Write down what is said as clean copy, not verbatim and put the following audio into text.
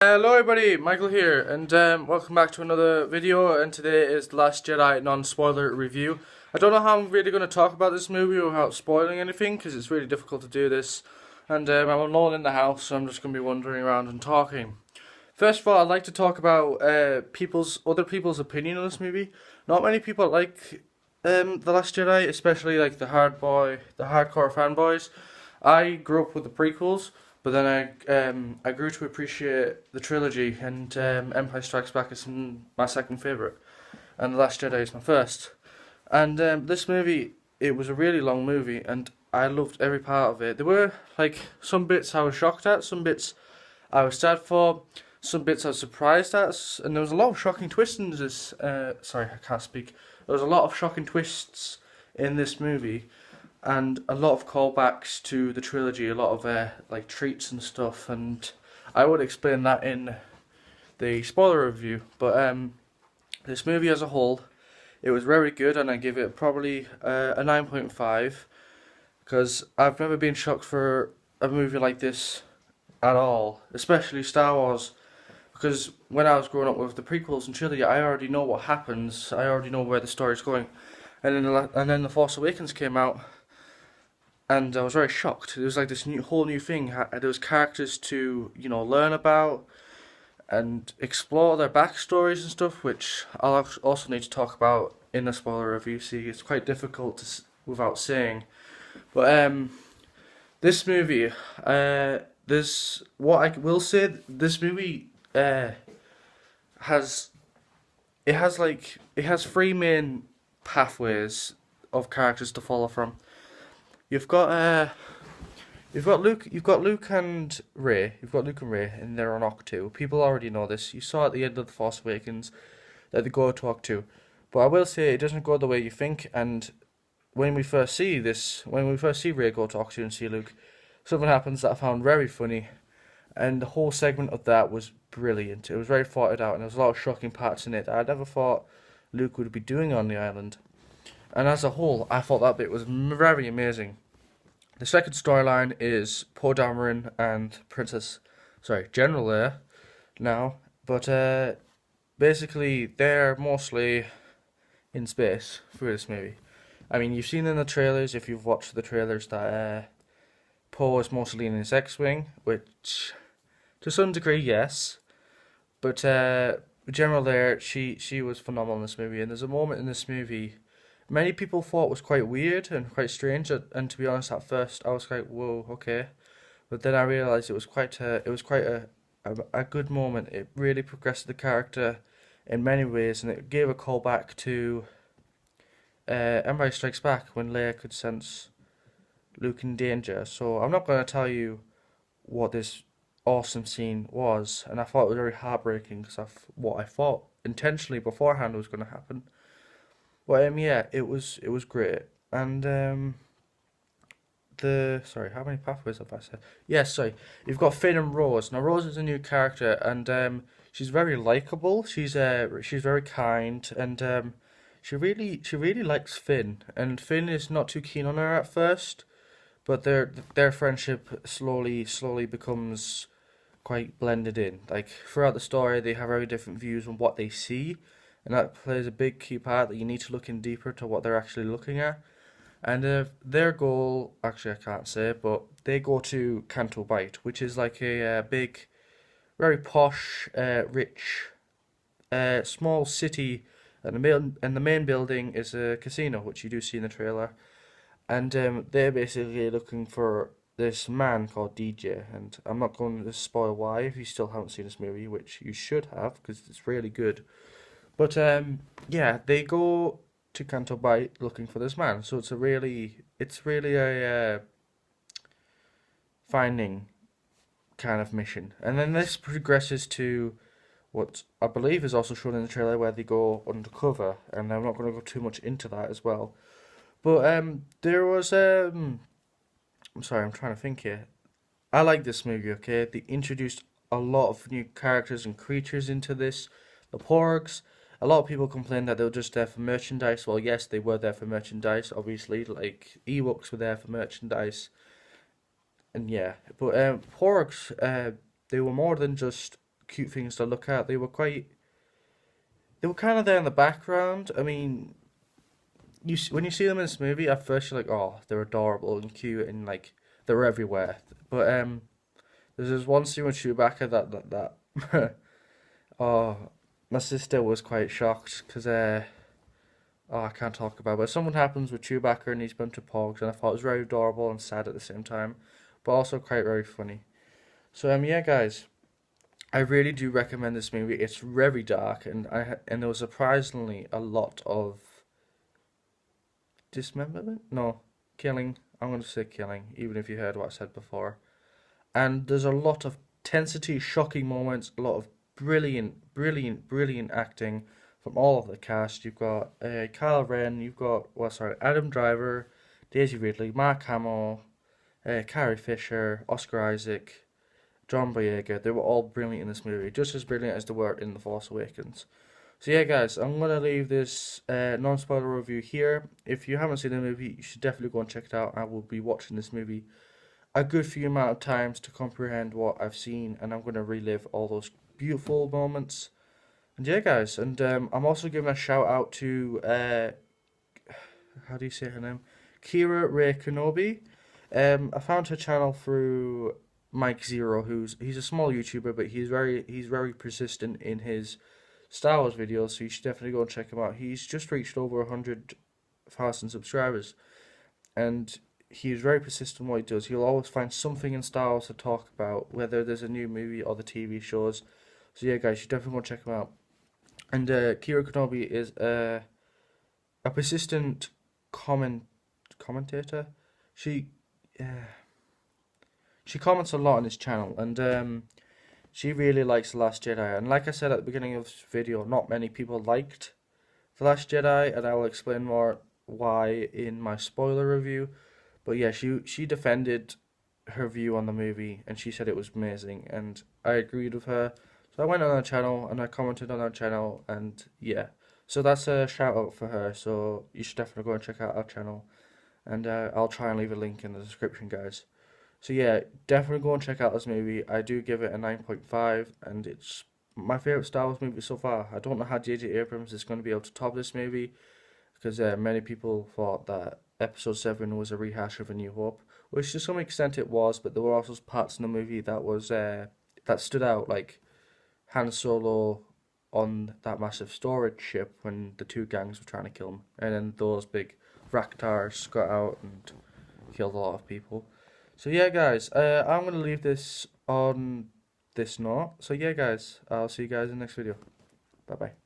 Hello everybody, Michael here, and welcome back to another video, and today is The Last Jedi non-spoiler review. I don't know how I'm really going to talk about this movie without spoiling anything, because it's really difficult to do this, and I'm alone in the house, so I'm just going to be wandering around and talking. First of all, I'd like to talk about other people's opinion on this movie. Not many people like The Last Jedi, especially like the hardcore fanboys. I grew up with the prequels, but then I grew to appreciate the trilogy, and Empire Strikes Back is my second favourite, and The Last Jedi is my first. And this movie, it was a really long movie, and I loved every part of it. There were like some bits I was shocked at, some bits I was sad for, some bits I was surprised at, and there was a lot of shocking twists in this. Sorry, I can't speak. There was a lot of shocking twists in this movie, and a lot of callbacks to the trilogy, a lot of like treats and stuff, and I would explain that in the spoiler review. But this movie as a whole, it was very good, and I give it probably a 9.5, because I've never been shocked for a movie like this at all, especially Star Wars, because when I was growing up with the prequels and trilogy, I already know what happens, I already know where the story's going, and then The Force Awakens came out, and I was very shocked. It was like this whole new thing. There was characters to learn about and explore their backstories and stuff, which I'll also need to talk about in the spoiler review. See, it's quite difficult without saying. But this movie, this what I will say. This movie has three main pathways of characters to follow from. You've got Luke and Rey. You've got Luke and Rey, and they're on Octu. People already know this. You saw at the end of The Force Awakens that they go to Octu. But I will say it doesn't go the way you think, and when we first see Rey go to Octu and see Luke, something happens that I found very funny, and the whole segment of that was brilliant. It was very thought out, and there was a lot of shocking parts in it that I never thought Luke would be doing on the island. And as a whole, I thought that bit was very amazing. The second storyline is Poe Dameron and General Leia now, but basically they're mostly in space through this movie. I mean, you've seen in the trailers, if you've watched the trailers, that Poe is mostly in his X-Wing, which to some degree, yes, but General Leia, she was phenomenal in this movie, and there's a moment in this movie many people thought was quite weird and quite strange, and to be honest, at first I was like, "Whoa, okay," but then I realised it was quite a good moment. It really progressed the character in many ways, and it gave a callback to Empire Strikes Back when Leia could sense Luke in danger. So I'm not going to tell you what this awesome scene was, and I thought it was very heartbreaking because what I thought intentionally beforehand was going to happen. But yeah, it was great, and sorry, how many pathways have I said? Yes, sorry, you've got Finn and Rose. Now Rose is a new character, and she's very likable. She's very kind, and she really likes Finn, and Finn is not too keen on her at first, but their friendship slowly becomes quite blended in. Like throughout the story, they have very different views on what they see, and that plays a big key part that you need to look in deeper to what they're actually looking at. And their goal, actually I can't say, but they go to Canto Bight, which is like a big, very posh, rich, small city, and the main building is a casino, which you do see in the trailer. And they're basically looking for this man called DJ, and I'm not going to spoil why if you still haven't seen this movie, which you should have because it's really good. But yeah, they go to Canto Bight looking for this man. So it's really a finding kind of mission. And then this progresses to what I believe is also shown in the trailer, where they go undercover. And I'm not going to go too much into that as well. But there was I'm sorry, I'm trying to think here. I like this movie. Okay, they introduced a lot of new characters and creatures into this. The Porgs. A lot of people complain that they were just there for merchandise. Well, yes, they were there for merchandise, obviously. Like, Ewoks were there for merchandise. And yeah, but Porgs, they were more than just cute things to look at. They were kind of there in the background. I mean, when you see them in this movie, at first you're like, oh, they're adorable and cute and like they're everywhere. But there's this one scene with Chewbacca that oh, my sister was quite shocked because oh, I can't talk about it. But something happens with Chewbacca and his bunch of pogs, and I thought it was very adorable and sad at the same time, but also quite very funny. So yeah, guys, I really do recommend this movie. It's very dark, and there was surprisingly a lot of dismemberment. No, killing. I'm going to say killing, even if you heard what I said before. And there's a lot of tensity, shocking moments, a lot of brilliant acting from all of the cast. You've got Kylo Ren, you've got Adam Driver, Daisy Ridley, Mark Hamill, Carrie Fisher, Oscar Isaac, John Boyega. They were all brilliant in this movie, just as brilliant as they were in The Force Awakens. So yeah, guys, I'm gonna leave this non-spoiler review here. If you haven't seen the movie, you should definitely go and check it out. I will be watching this movie a good few amount of times to comprehend what I've seen, and I'm gonna relive all those beautiful moments. And yeah, guys, and I'm also giving a shout out to how do you say her name? Kira Ray Kenobi. I found her channel through Mike Zero, he's a small YouTuber, but he's very persistent in his Star Wars videos, so you should definitely go and check him out. He's just reached over 100,000 subscribers, and he's very persistent in what he does. He'll always find something in Star Wars to talk about, whether there's a new movie or the TV shows. So yeah, guys, you definitely want to check him out. And Kira Kenobi is a persistent commentator. She comments a lot on his channel, and she really likes The Last Jedi. And like I said at the beginning of this video, not many people liked The Last Jedi, and I will explain more why in my spoiler review. But yeah, she defended her view on the movie, and she said it was amazing, and I agreed with her. So I went on her channel, and I commented on her channel, and yeah. So that's a shout out for her, so you should definitely go and check out our channel. And I'll try and leave a link in the description, guys. So yeah, definitely go and check out this movie. I do give it a 9.5, and it's my favourite Star Wars movie so far. I don't know how J.J. Abrams is going to be able to top this movie, because many people thought that Episode 7 was a rehash of A New Hope, which to some extent it was, but there were also parts in the movie that stood out, like Han Solo on that massive storage ship when the two gangs were trying to kill him, and then those big Raktars got out and killed a lot of people. So yeah, guys, I'm going to leave this on this note. So yeah, guys, I'll see you guys in the next video. Bye-bye.